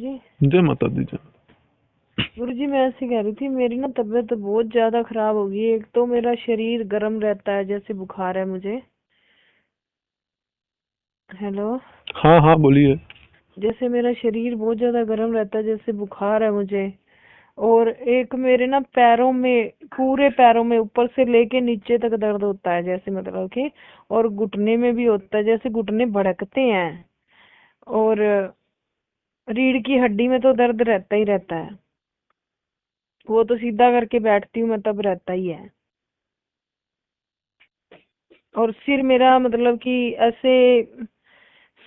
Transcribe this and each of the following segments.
जी जय माता दी जय। गुरुजी, मैं ऐसे कह रही थी, मेरी ना तबीयत बहुत ज्यादा खराब हो गई है। एक तो मेरा शरीर गर्म रहता है, जैसे बुखार है मुझे। हेलो। हाँ हाँ बोलिए। जैसे मेरा शरीर बहुत ज्यादा गर्म रहता है, जैसे बुखार है मुझे। और एक मेरे ना पैरों में, पूरे पैरों में ऊपर से लेके नीचे तक दर्द होता है, जैसे मतलब कि। और घुटने में भी होता है, जैसे घुटने भड़कते हैं। और रीढ़ की हड्डी में तो दर्द रहता ही रहता है। वो तो सीधा करके बैठती हूँ मैं तब रहता ही है। और सिर मेरा मतलब कि ऐसे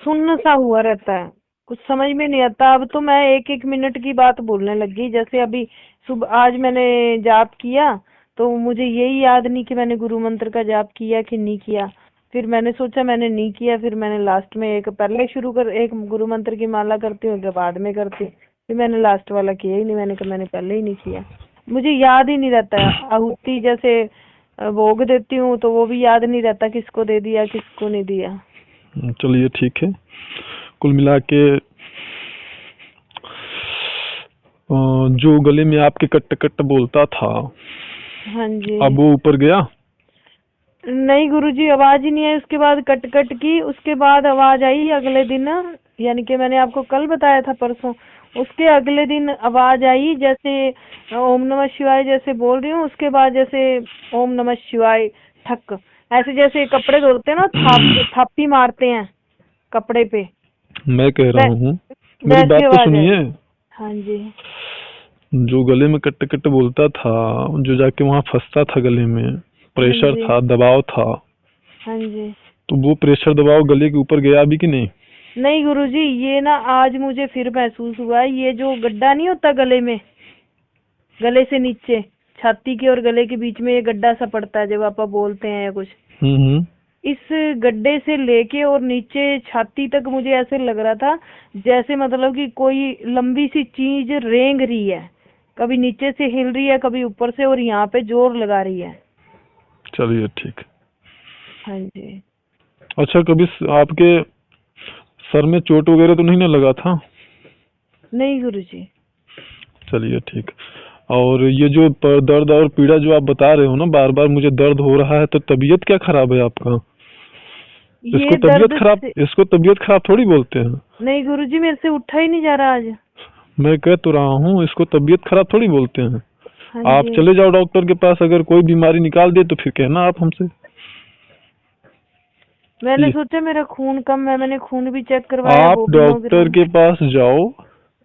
सुन्न सा हुआ रहता है। कुछ समझ में नहीं आता। अब तो मैं एक एक मिनट की बात बोलने लगी। जैसे अभी सुबह आज मैंने जाप किया, तो मुझे यही याद नहीं कि मैंने गुरु मंत्र का जाप किया कि नहीं किया। फिर मैंने सोचा मैंने नहीं किया, फिर मैंने लास्ट में एक पहले शुरू कर, एक गुरु मंत्र की माला करती हूँ, एक बाद में करती हूँ। फिर मैंने लास्ट वाला किया ही नहीं। मैंने कहा मैंने पहले ही नहीं किया। मुझे याद ही नहीं रहता है। आहुति जैसे भोग देती हूँ तो वो भी याद नहीं रहता किसको दे दिया किसको नहीं दिया। चलिए ठीक है। कुल मिला के जो गले में आपके कट कट बोलता था, हाँ जी। अब वो ऊपर गया? नहीं गुरुजी, आवाज ही नहीं आई उसके बाद। कट कट की उसके बाद आवाज आई अगले दिन। यानी कि मैंने आपको कल बताया था, परसों। उसके अगले दिन आवाज आई, जैसे ओम नमः शिवाय जैसे बोल रही हूँ, उसके बाद जैसे ओम नमः शिवाय ठक, ऐसे जैसे कपड़े धोते हैं ना, थापी मारते हैं कपड़े पे। मैं कह रहा वै, हूँ, मेरी वैसी बात तो आवाज आई। सुनिए। हाँ जी। जो गले में कट कट बोलता था, जो जाके वहां फंसता था गले में, हाँ प्रेशर जी। था, दबाव था, हाँ जी। तो वो प्रेशर दबाव गले के ऊपर गया भी कि नहीं? नहीं गुरुजी, ये ना आज मुझे फिर महसूस हुआ है। ये जो गड्ढा नहीं होता गले में, गले से नीचे, छाती के और गले के बीच में ये गड्ढा सा पड़ता है जब आप बोलते हैं या कुछ। हम्म। इस गड्ढे से लेके और नीचे छाती तक मुझे ऐसे लग रहा था जैसे मतलब कि कोई लंबी सी चीज रेंग रही है। कभी नीचे से हिल रही है, कभी ऊपर से, और यहाँ पे जोर लगा रही है। चलिए ठीक। हाँ जी। अच्छा, कभी आपके सर में चोट वगैरह तो नहीं ना लगा था? नहीं गुरुजी। चलिए ठीक। और ये जो दर्द और पीड़ा जो आप बता रहे हो ना, बार बार मुझे दर्द हो रहा है, तो तबीयत क्या खराब है आपका? ये दर्द से इसको तबीयत खराब थोड़ी बोलते हैं। नहीं गुरुजी, मेरे से उठा ही नहीं जा रहा आज। मैं कह तो रहा हूँ, इसको तबीयत खराब थोड़ी बोलते हैं। हाँ आप जी। चले जाओ डॉक्टर के पास, अगर कोई बीमारी निकाल दे तो फिर कहना आप हमसे। मैंने ये सोचा मेरा खून कम है, मैंने खून भी चेक करवाया आप बोबिनोग्राम। डॉक्टर के पास जाओ,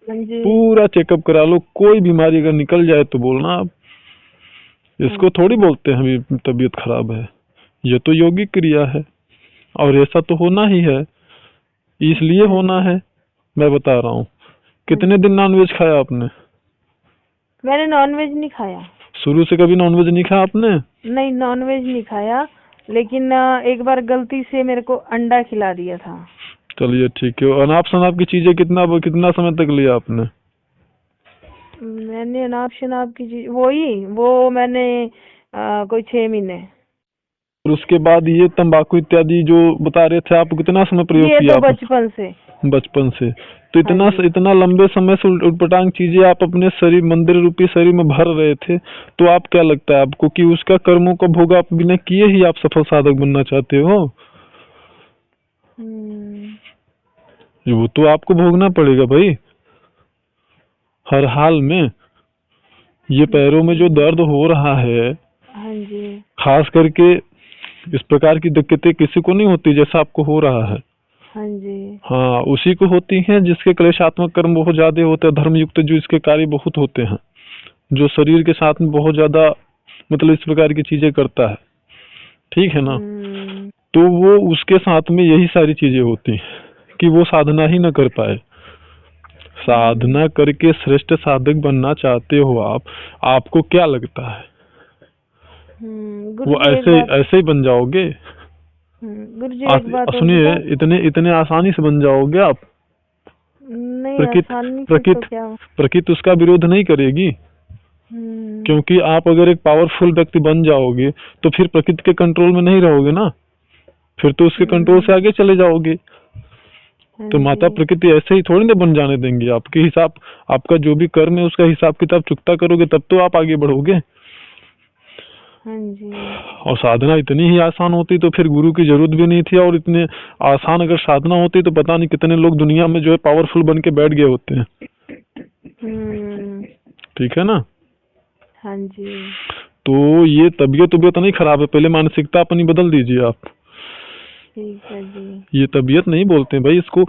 हाँ जी। पूरा चेकअप करा लो, कोई बीमारी अगर निकल जाए तो बोलना आप। इसको थोड़ी अच्छा। बोलते हैं अभी तबीयत खराब है। ये तो योगिक क्रिया है, और ऐसा तो होना ही है, इसलिए अच्छा होना जी। है। मैं बता रहा हूँ। हाँ कितने दिन जी। नॉनवेज खाया आपने? मैंने नॉनवेज नहीं खाया। शुरू से कभी नॉनवेज नहीं खाया आपने? नहीं, नॉनवेज नहीं खाया। लेकिन एक बार गलती से मेरे को अंडा खिला दिया था। चलिए ठीक है। अनाप शनाप की चीजें कितना कितना समय तक लिया आपने? मैंने अनाप शनाप की चीज, वो मैंने कोई 6 महीने। और उसके बाद ये तंबाकू इत्यादि जो बता रहे थे आप, कितना समय प्रयोग ये किया तो आप? बचपन से। बचपन से? तो हाँ इतना जी। इतना लंबे समय से उटपटांग चीजें आप अपने शरीर, मंदिर रूपी शरीर में भर रहे थे, तो आप क्या लगता है आपको कि उसका कर्मों का भोग आप बिना किए ही आप सफल साधक बनना चाहते हो? हम्म। वो तो आपको भोगना पड़ेगा भाई, हर हाल में। ये पैरों में जो अच्छा। दर्द हो रहा है, हाँ जी। खास करके इस प्रकार की दिक्कतें किसी को नहीं होती जैसा आपको हो रहा है। हाँ जी। हाँ, उसी को होती हैं जिसके क्लेशात्मक कर्म बहुत ज्यादा होते हैं, धर्मयुक्त जो इसके कार्य बहुत होते हैं, जो शरीर के साथ में बहुत ज्यादा मतलब इस प्रकार की चीजें करता है। ठीक है ना? हम्म। तो वो उसके साथ में यही सारी चीजें होती हैं कि वो साधना ही ना कर पाए। हम्म। साधना करके श्रेष्ठ साधक बनना चाहते हो आप, आपको क्या लगता है वो गुरुजी एक ऐसे बात। ऐसे ही बन जाओगे? गुरुजी आप एक बात और सुनिए, बताओ। इतने इतने आसानी से बन जाओगे आप? नहीं, प्रकृति आसानी से तो प्रकृति क्या। प्रकृति उसका विरोध नहीं करेगी। हम्म। क्योंकि आप अगर एक पावरफुल व्यक्ति बन जाओगे तो फिर प्रकृति के कंट्रोल में नहीं रहोगे ना, फिर तो उसके कंट्रोल से हम्म। आगे चले जाओगे। हाँ तो माता जी, प्रकृति ऐसे ही थोड़ी ना बन जाने देंगी। आपके हिसाब, आपका जो भी कर्म है उसका हिसाब किताब चुकता करोगे तब तो आप आगे बढ़ोगे। हाँ जी, और साधना इतनी ही आसान होती तो फिर गुरु की जरूरत भी नहीं थी, और इतने आसान अगर साधना होती तो पता नहीं कितने लोग दुनिया में जो है पावरफुल बन के बैठ गए होते हैं। ठीक है ना। हाँ जी, तो ये तबीयत नहीं खराब है, पहले मानसिकता अपनी बदल दीजिए आप। ठीक है जी। ये तबीयत नहीं बोलते हैं भाई इसको।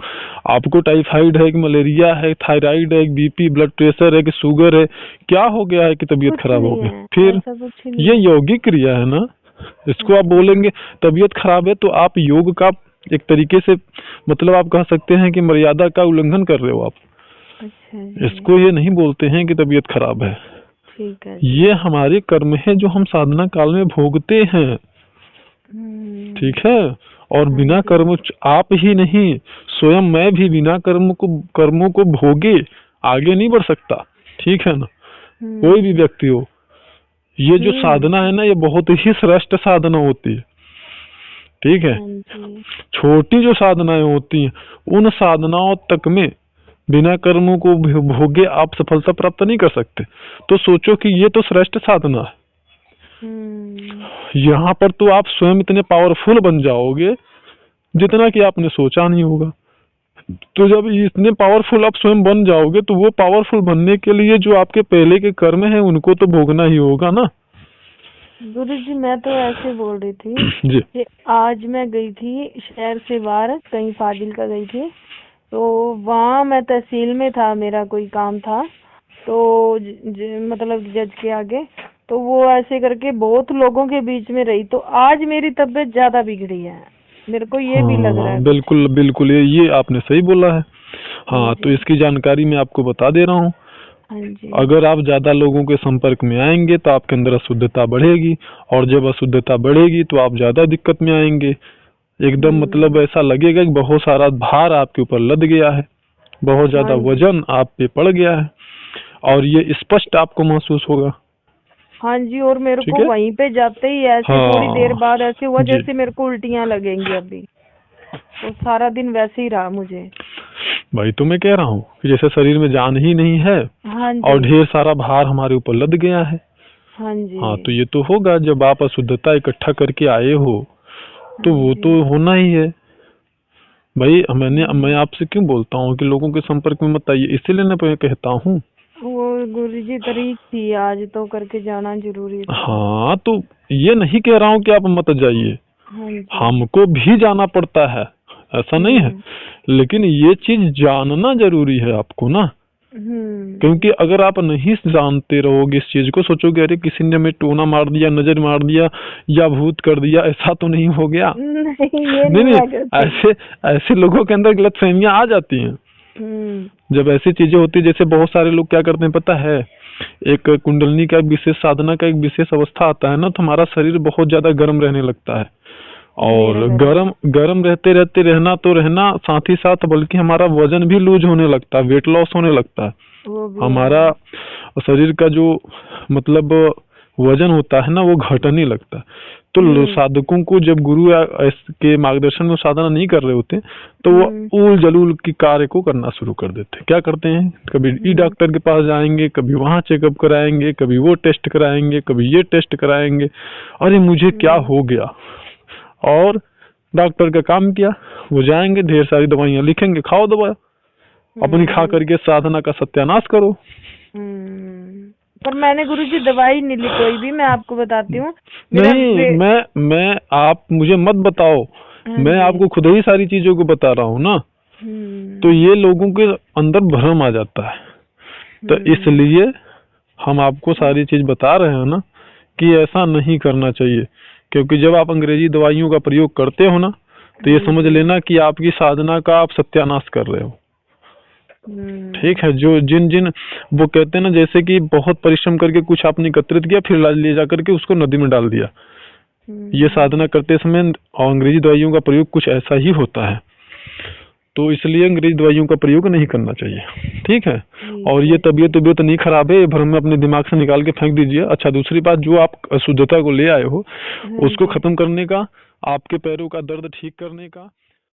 आपको टाइफाइड है कि मलेरिया है, थायराइड है, बीपी ब्लड प्रेशर है कि शुगर है, क्या हो गया है कि तबीयत कुछ खराब हो नहीं गई? है, फिर ऐसा कुछ ही नहीं ये है। यौगिक क्रिया है ना। इसको आप बोलेंगे तबीयत खराब है तो आप योग का एक तरीके से मतलब आप कह सकते हैं कि मर्यादा का उल्लंघन कर रहे हो आप। अच्छा जी, इसको ये नहीं बोलते हैं कि तबीयत खराब है। ठीक है जी। ये हमारे कर्म है जो हम साधना काल में भोगते हैं। ठीक है। और हाँ बिना जी, कर्म आप ही नहीं, स्वयं मैं भी बिना कर्मों को भोगे आगे नहीं बढ़ सकता। ठीक है ना। कोई भी व्यक्ति हो, ये जो साधना है ना ये बहुत ही श्रेष्ठ साधना होती है। ठीक है। हाँ जी, छोटी जो साधनाएं होती हैं उन साधनाओं तक में बिना कर्मों को भोगे आप सफलता प्राप्त नहीं कर सकते। तो सोचो कि ये तो श्रेष्ठ साधना है। यहाँ पर तो आप स्वयं इतने पावरफुल बन जाओगे जितना कि आपने सोचा नहीं होगा। तो जब इतने पावरफुल आप स्वयं बन जाओगे तो वो पावरफुल बनने के लिए जो आपके पहले के कर्म हैं उनको तो भोगना ही होगा ना। गुरु जी मैं तो ऐसे बोल रही थी जी कि आज मैं गई थी शहर से बाहर, कहीं फाजिलका गई थी, तो वहाँ मैं तहसील में था, मेरा कोई काम था, तो मतलब जज के आगे, तो वो ऐसे करके बहुत लोगों के बीच में रही, तो आज मेरी तबीयत ज्यादा बिगड़ी है, मेरे को ये भी लग रहा हाँ है कुछ। बिल्कुल बिल्कुल, ये आपने सही बोला है। हाँ तो जी, इसकी जानकारी मैं आपको बता दे रहा हूँ। हाँ जी, अगर आप ज्यादा लोगों के संपर्क में आएंगे तो आपके अंदर अशुद्धता बढ़ेगी, और जब अशुद्धता बढ़ेगी तो आप ज्यादा दिक्कत में आएंगे। एकदम मतलब ऐसा लगेगा कि बहुत सारा भार आपके ऊपर लद गया है, बहुत ज्यादा हाँ जी, वजन आप पे पड़ गया है, और ये स्पष्ट आपको महसूस होगा। हाँ जी। और मेरे ठीक को है। वहीं पे जाते ही ऐसे थोड़ी देर हाँ बाद ऐसे हुआ जी। जैसे मेरे को उल्टियां लगेंगी अभी, तो सारा दिन वैसे ही रहा मुझे। भाई तो मैं कह रहा हूँ कि जैसे शरीर में जान ही नहीं है हाँ और जी, ढेर सारा भार हमारे ऊपर लद गया है। हाँ जी, हाँ तो ये तो होगा जब आप अशुद्धता इकट्ठा करके आए हो, तो हाँ वो जी, तो होना ही है। भाई मैं आपसे क्यों बोलता हूँ कि लोगों के संपर्क में मत आइए, इसीलिए मैं कहता हूँ। वो गुरुजी तारीख थी आज, तो करके जाना जरूरी था। हाँ तो ये नहीं कह रहा हूँ कि आप मत जाइए, हाँ जी, हमको भी जाना पड़ता है, ऐसा नहीं है, लेकिन ये चीज जानना जरूरी है आपको ना। क्योंकि अगर आप नहीं जानते रहोगे इस चीज को, सोचोगे अरे किसी ने हमें टोना मार दिया, नजर मार दिया या भूत कर दिया, ऐसा तो नहीं हो गया। नहीं ये नहीं नहीं नहीं, मैं करती। ऐसे ऐसे लोगों के अंदर गलतफहमियां आ जाती हैं जब ऐसी चीजें होती है। जैसे बहुत सारे लोग क्या करते हैं पता है, एक कुंडलनी का एक विशेष साधना का एक विशेष अवस्था आता है ना, तो हमारा शरीर बहुत ज्यादा गर्म रहने लगता है, मेरे और घर में गर्म गर्म रहते रहते रहना तो रहना, साथ ही साथ बल्कि हमारा वजन भी लूज होने लगता है, वेट लॉस होने लगता है। वो भी हमारा शरीर का जो मतलब वजन होता है ना वो घटने लगता है। तो साधकों को जब गुरु के मार्गदर्शन में साधना नहीं कर रहे होते तो वो ऊल जलूल की कार्य को करना शुरू कर देते हैं। क्या करते हैं, कभी ई डॉक्टर के पास जाएंगे, कभी वहां चेकअप कराएंगे, कभी वो टेस्ट कराएंगे, कभी ये टेस्ट कराएंगे, अरे मुझे क्या हो गया। और डॉक्टर का काम किया, वो जाएंगे ढेर सारी दवाइयां लिखेंगे, खाओ दवा, अपनी खा करके साधना का सत्यानाश करो। पर मैंने गुरुजी दवाई नहीं ली कोई भी, मैं आपको बताती हूँ। नहीं मैं आप मुझे मत बताओ, मैं आपको खुद ही सारी चीजों को बता रहा हूँ ना। तो ये लोगों के अंदर भ्रम आ जाता है, तो इसलिए हम आपको सारी चीज बता रहे हैं ना कि ऐसा नहीं करना चाहिए। क्योंकि जब आप अंग्रेजी दवाइयों का प्रयोग करते हो ना तो ये समझ लेना कि आपकी साधना का आप सत्यानाश कर रहे हो। ठीक है। जो जिन जिन वो कहते हैं ना, जैसे कि बहुत परिश्रम करके कुछ आपने एकत्रित किया फिर ले जा करके उसको नदी में डाल दिया, ये साधना करते समय अंग्रेजी दवाइयों का प्रयोग कुछ ऐसा ही होता है। तो इसलिए अंग्रेजी दवाइयों का प्रयोग नहीं करना चाहिए। ठीक है। और ये तबीयत नहीं खराब है, ये भ्रम में अपने दिमाग से निकाल के फेंक दीजिए। अच्छा दूसरी बात, जो आप अशुद्धता को ले आए हो उसको खत्म करने का, आपके पैरों का दर्द ठीक करने का